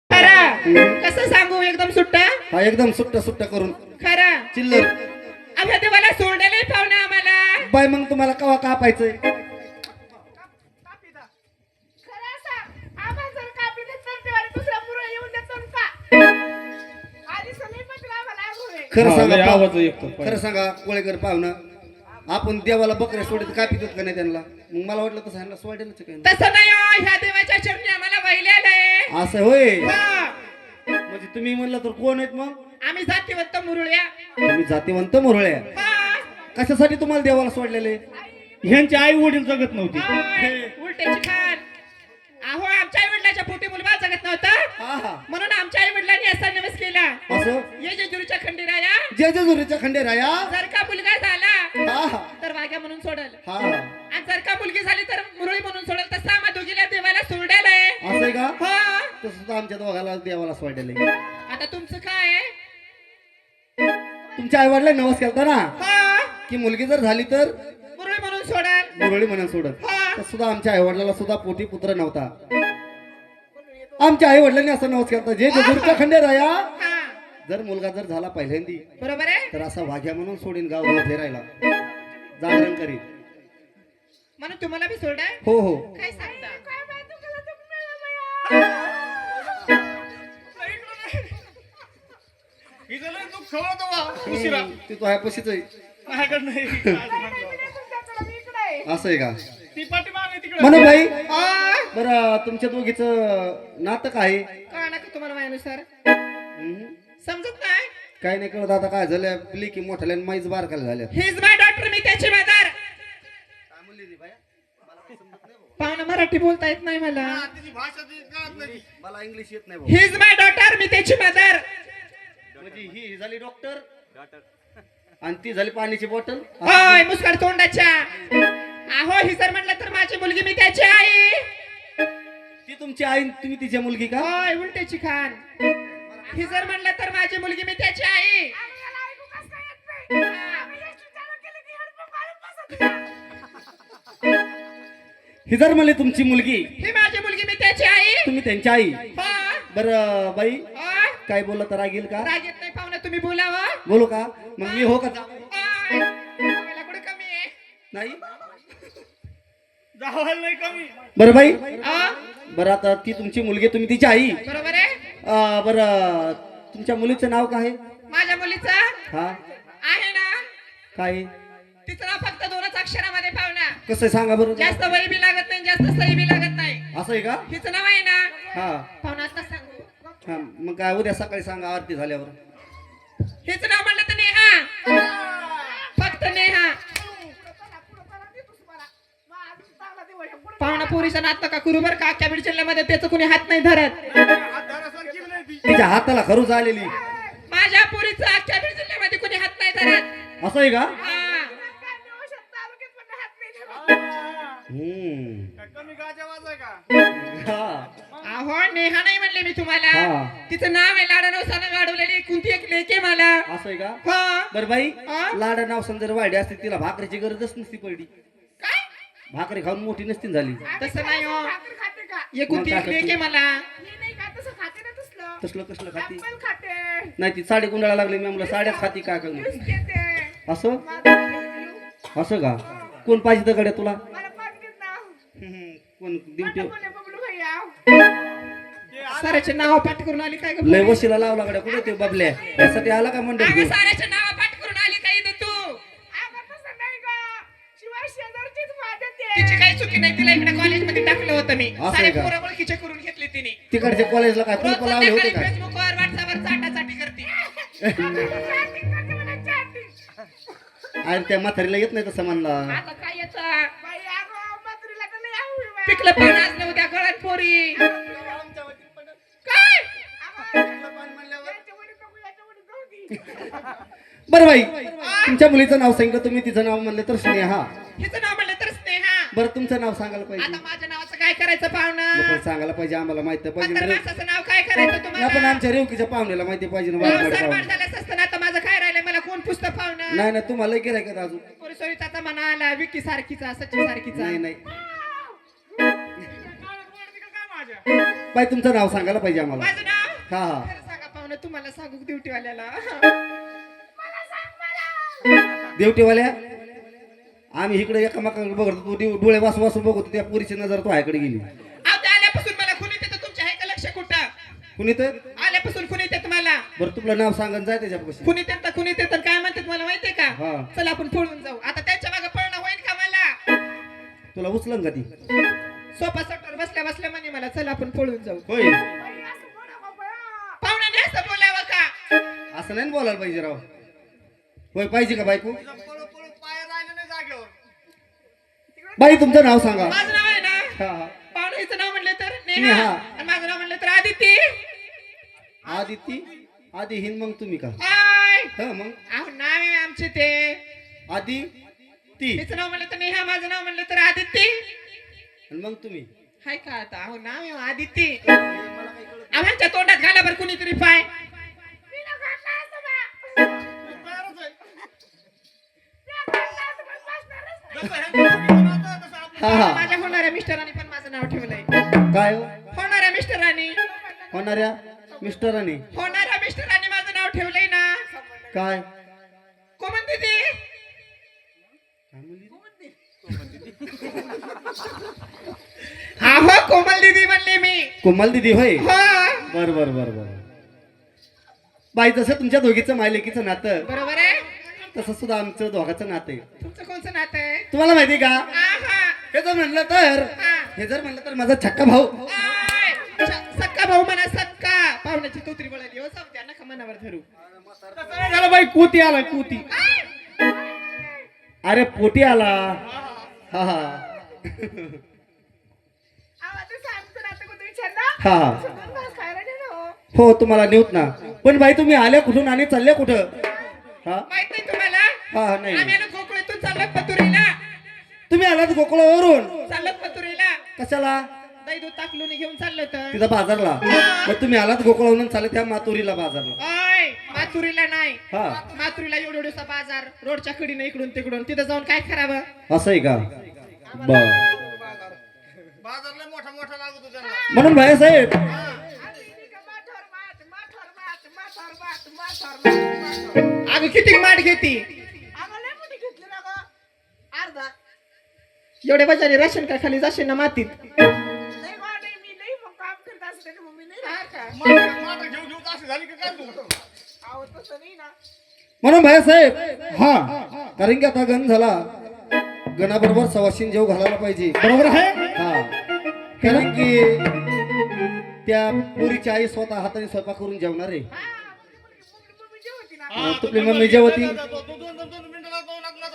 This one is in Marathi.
खरं कसं सांगू एकदम सुट्टा हा एकदम सुट्टा सुट्टा करून खरं चिल्लर अभ्या देवाला सोडलेले पाहुणे आम्हाला बाय मग तुम्हाला कवा कापायचंय खरं सांगा आवाज येतो खरं सांगा कोळेकर पाहुणं आपण देवाला बकऱ्या सोडत कापित का नाही त्यांना मग मला वाटलं तसं ह्यांना सोडायलाच काय तसं नाही हो, ह्या देवाच्या चरणी आम्हाला वहिलेलं आहे असं होय हा. म्हणजे तुम्ही म्हणलं तर कोण आहेत मग आम्ही जातीवंत मुरुळ्या तुम्ही जातीवंत मोरळ्या हा. कशासाठी तुम्हाला देवाला सोडलेले ह्यांचे आई वडील जगत नव्हते होय, उलट्याची खान अहो आमच्या आई वडिलाच्या पोटी मुलगा जगत नव्हता हा हा म्हणून आमच्या आई वडिलांनी असा नमस केला असं ये जेजुरीच्या खंडेराया जय जेजुरीच्या खंडेराया जर का मुलगा झाला हा हा तर वाघ्या म्हणून सोडल हा हा आणि जर का मुलगी झाली तर मुरळी म्हणून सोडल तसं आम्हा दोघीला देवाला सोडायला आहे असं आहे का हा. तसं सुद्धा आमच्या दोघाला देवाला सोडलेलं आहे आता तुमचं काय आहे तुमच्या आई वडिला नवस केलता ना हा. की मुलगी जर झाली तर मुरळी म्हणून सोडल मुरळी म्हणून सोडत हा. तर सुद्धा आमच्या आई वडिलाला सुद्धा पोटी पुत्र नव्हता आमच्या आई वडिलांनी असं नवस केलता जे जेजुरीच्या खंडेराया हा. जर मुलगा जर झाला पहिल्यांदी बरोबर आहे तर असा वाघ्या म्हणून सोडीन गाव फिरायला जागरण करीन म्हणून तुम्हाला बी सोडाय हो हो काय सांगता उशिरा ते तो आहे पशीच आहे माझ्याकडे नाही असं आहे का ती पाठीमागे तिकडे म्हणून भाई आ, बरं तुमच्या दोघीचं नातं काय आहे? कळा नका तुम्हाला माझ्यानुसार हम्म. समजत नाही काय नाही कळत आता काय झालं प्ली की मोठ्याला माईच बारकाला झाल्या ही इज माय डॉक्टर मी त्याची मदर पाहुणा मराठी बोलता येत नाही मला तिची भाषा ती कळत नाही मला इंग्लिश येत नाही ही इज माय डॉक्टर मी त्याची मदर म्हणजे ही झाली डॉक्टर आणि ती झाली पाण्याची बॉटल होय मुस्काड तोंडाच्या अहो ही जर म्हटलं तर माझी मुलगी मी त्याची आई ती तुमची आई आणि तुम्ही तिची मुलगी का होय उलट्याची खान ही जर म्हटलं तर माझी मुलगी मी त्याची आई ही जर म्हणली तुमची मुलगी ही माझी मुलगी मी त्याची आई तुम्ही त्यांची आई हा. बरं बाई होय. काय बोललं तर रागील का राग येत नाही पाहुणा तुम्ही बोलावं बोलू का मग मी हो का होय. आम्हाला कुठे कमी आहे नाही जावायला नाही कमी बरं बाई आ? बरं आता ती तुमची मुलगी तुम्ही तिची आई बरोबर आहे बरं तुमच्या मुलीचं नाव काय आहे? माझ्या मुलीचा हा आहे ना काय आहे? तिचं नाव फक्त दोनच अक्षरामध्ये पाहुणा कसं आहे सांगा बरं जास्त वय बी लागत नाही जास्त सही बी लागत नाही असं आहे का हिचं नाव आहे ना हा पाहुणा आता सांगू हा मग काय उद्या सकाळी सांगा आरती झाल्यावर हिचं नाव म्हणलं तर नेहा फक्त नेहा पाहुणा पोरीचं नात नका करू बरं का अख्ख्या बीड जिल्ह्यामध्ये त्याचं कोणी हात नाही धरत हातासारखी नाही ती तिच्या हाताला खरूच आलेली माझ्या पोरीचं अख्ख्या बीड जिल्ह्यामध्ये कोणी हात नाही धरत असं आहे का हा. हम्म काय कमी गाजा वाजाय का हा अहो नेहा नाही म्हणले मी तुम्हाला हा. तिचं नाव आहे लाडा नवसानं वाढवलेली कोणती एक लेक आहे मला असं आहे का हा. बरं बाई हा? लाडा नाव समजा वाढी असते तिला भाकरीची गरजच नसती पडली काय भाकरी खाऊन मोठी नसती ना झाली तसं नाही हो एकुलती एक लेक आहे मला तसलं कसलं खाती नाही ती साडी गुंडाळा लागली मी म्हणलं साड्याच खाती काय करू असं असं का कोण पाहिजे तर गड्या तुला कोण ड्युटी साऱ्याचे नाव पाठ करून आली काय लय वशीला लावला गड्या कुठे ते बबल्या त्यासाठी आला का मंडळ घेऊन? साऱ्याचे नाव पाठ करून आली काही दे तू तिची काही चुकी नाही तिला इकडे कॉलेजमध्ये टाकलं होतं मी असं आहे सारे का? पोरं ओळखीचे करून घेतले तिने तिकडच्या कॉलेजला काय रोज कुलप लावले होते संध्याकाळी का फेसबुकवर व्हॉट्सअपवर चाटाचाटी करते आणि त्या म्हातारीला येत नाही तसं म्हणला आता काय याचा पिकलं पण आज नाही उद्या गळत पोरी काय बरं बाई तुमच्या मुलीचं नाव सांगितलं तुम्ही तिचं नाव म्हणलं तर स्नेहा हिचं नाव म्हणलं तर स्नेहा बरं तुमचं नाव सांगायला आता पाहिजे माझ्या नावाचं काय करायचं पाहुणं पण सांगायला पाहिजे आम्हाला माहिती म्हातार पाहिजे माणसाचं नाव काय करायचं आपण तुम्हाला आमच्या रेवकीच्या पाहुण्याला माहिती पाहिजे ना वाघमारे सरबार पाहुणे. झालं असतं आता माझं काय राहिलं मला कोण पुस्तक पाहुणं नाही नाही तुम्हाला केलाय का अजून पोरी सोयीचा म्हणा आला विकी सारखीचा सचिन सारखीचा नाही नाही काय माझ्या बाई तुमचं नाव सांगायला पाहिजे आम्हाला माझं नाव हा हा खरं सांगा पाहुणं, तुम्हाला सांगू ड्युटीवाल्याला. देवटीवाल्या आम्ही इकडे एकामेकाकडे बघत होतो, डोळे वासू वासू बघतो, त्या पोरीची नजर तो ह्याकडे गेली. अहो, ते आल्यापासून मला खुनी येतं, तुमच्या आहे का लक्ष कुठं? कुणी तर आल्यापासून खुनी येतात मला. बरं तुला नाव सांगत जाय त्याच्यापाशी. खुनी येतात काय म्हणतात मला माहितीये का? हा. चला आपण पळून जाऊ. आता त्याच्या मागे पळणं होईल का मला? तुला उचलन का ती? सोफा सेटवर बसल्या बसल्या म्हणे मला, चला आपण पळून जाऊ. होय पाहुण्याने असं बोलावं का? असं नाही ना बोलायला पाहिजे राव. होय पाहिजे का बायको? तुझं पळू पळू पाय राहिले नाही जागेवर. बाई तुमचं नाव सांगा. माझं नाव आहे ना, हा हा. पाहुण्याचं नाव म्हणलं तर नेहा, नेहा. आणि माझं नाव म्हणलं तर आदिती. आदिती आधी हिन मग तुम्ही का? हाय. हा मग अहो, नाव आहे आमचे ते. आधी ती तिचं नाव म्हणलं तर नेहा, माझं नाव म्हणलं तर आदिती. आणि मग तुम्ही. हाय का आता? अहो, नाव आहे आदिती. आम्हाला तोंडात घाला बरं कुणीतरी पाय. तू तयारच आहे. जसं ह्यांचं बघितलं ना आता, तसं आपलं हा हा माझ्या होणाऱ्या मिस्टरांनी पण माझं नाव ठेवलंय. काय हो? होणाऱ्या मिस्टरांनी होणाऱ्या मिस्टरांनी होणाऱ्या मिस्टरांनी माझं नाव ठेवलंय ना. काय? कोमल दीदी. अहो, कोमल दीदी म्हणले मी. कोमल दिदी होय. हा. बर बर बर बर. बाई जसं तुमच्या दोघीचं मायलेकीचं नातं, बरोबर आहे. तसं सुद्धा आमचं दोघाचं नातं आहे. तुमचं कोणचं नातं आहे? तुम्हाला माहिती का? आहा. हे जर म्हणलं तर हा. हे जर म्हणलं तर माझा छक्का भाऊ. आय. सक्का भाऊ म्हणा, सक्का. पाहुण्याची तोतरी बळाली हो, समजा नका मनावर धरू. तसं नाही झालं बाई, कुती आला कुती. अरे पोटी आला. हा हा हा हो तुम्हाला नेऊत ना. पण बाई तुम्ही आल्या कुठून आणि चालल्या कुठं? हा माहित नाही तुम्हाला? हा नाही आम्ही आलो गोकुळातून, चाललो पतुरीला. तुम्ही आलात गोकुळावरून. चाललो पतुरीला. कशाला? दही दूध ताकलून घेऊन चाललो तर. तिथं बाजारला. मग तुम्ही आलात गोकुळावरून चालले त्या मातुरीला बाजारला. ओय, माथुरीला नाही. हा माथुरीला एवढा बाजार, रोडच्या कडीने इकडून तिकडून, तिथं जाऊन काय करावं? असं आहे का? बर. बाजारला मोठा मोठा लागतो त्यांना. म्हणून भाईसाहेब अगं किती माठ घेती? एवढे बाजारी राशन का खाली जाशील ना मातीत? मात्र घेऊ घेऊ असं झाली का काय तू? म्हणून भाईसाहेब हा कारण की आता गण झाला, गणाबरोबर सवाशीन जेव घालायला पाहिजे. बरोबर आहे. हा कारण की त्या पुरीची आई स्वतः हाताने स्वयंपाक करून जेवणार आहे. हा, तुझी मम्मी जेवती. दोन मिनिटाला जाऊ लागला.